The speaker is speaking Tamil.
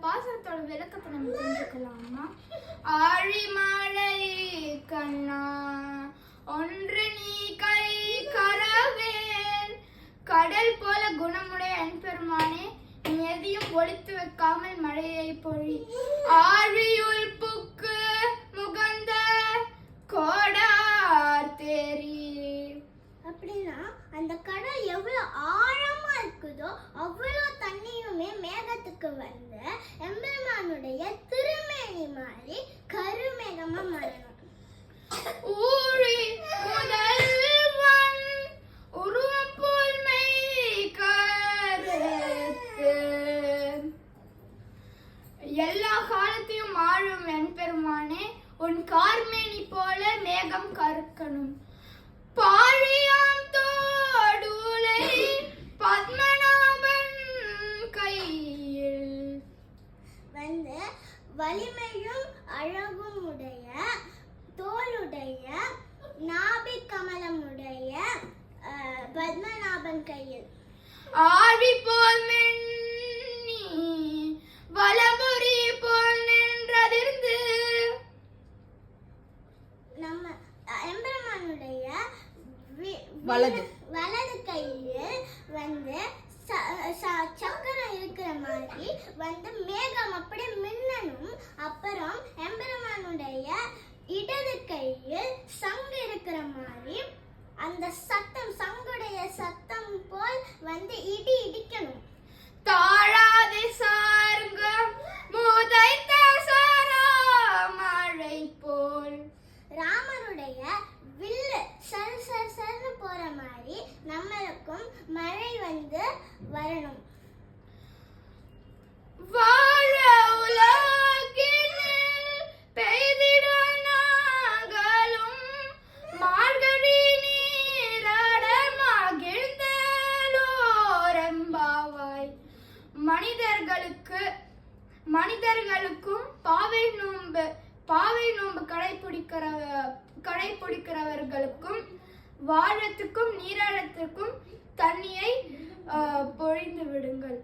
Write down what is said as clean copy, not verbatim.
பாசனத்தோட விளக்கத்தை நம்ம தெரிஞ்சுக்கலாமா? ஆழிமழை கண்ணா ஒன்று நீ கை கரவேல், கடல் போல குணமுடைய என் பெருமானே, நீ எதையும் ஒழித்து வைக்காமல் மழையை பொழி. ஆழியுள் புக்கு முகந்த கோடார் தேரி. அப்படின்னா அந்த கடல் எவ்வளவு ஆழமா இருக்குதோ அவ்வளவு தண்ணியுமே மேகத்துக்கு வந்து எம்பெருமானுடைய திருமேனி மாதிரி கருமேகமா மாறணும். ஊழி முதல்வன் உருவம் போல் மெய் கருத்து, எல்லா காலத்தையும் ஆளும் என் பெருமானே, உன் கார்மேனி போல மேகம் கருக்கணும். பாழியாம் தோடுலை பத்மநாபன் கையில் வந்து வலிமையும் அழகும் உடைய தோளுடைய நாபி கமலமுடைய பத்மநாபன் கையில் ஆழி போல் மென்னி வலபுரி போல் நின்றதிர்ந்து. நம்ம எம்பெருமானுடைய வலது கையில் வந்து சக்கரம் இருக்கிற மாதிரி வந்து மேகம் அப்படியே மின்னணும். அப்புறம் எம்பெருமானுடைய இடது கையில் சங்கு இருக்கிற மாதிரி அந்த சத்தம் சங்குடைய சத்தம் போல் வந்து இடி இடிக்கணும். தாழாதே சார்கம் மூதைத்த மழை போல் ராமருடைய வில்லு சர் சர் சர்னு போற மாதிரி நம்மளுக்கும் மழை வந்து வரணும். வாழ உலகினில் பெய்திட நாங்களும் மார்கழி நீராட மகிழ்ந்தோரெம்பாவாய். மனிதர்களுக்கும் பாவை நோன்பு கடைபிடிக்கிறவர்களுக்கும் வாழத்துக்கும் நீராடத்துக்கும் தண்ணியை பொழிந்து விடுங்கள்.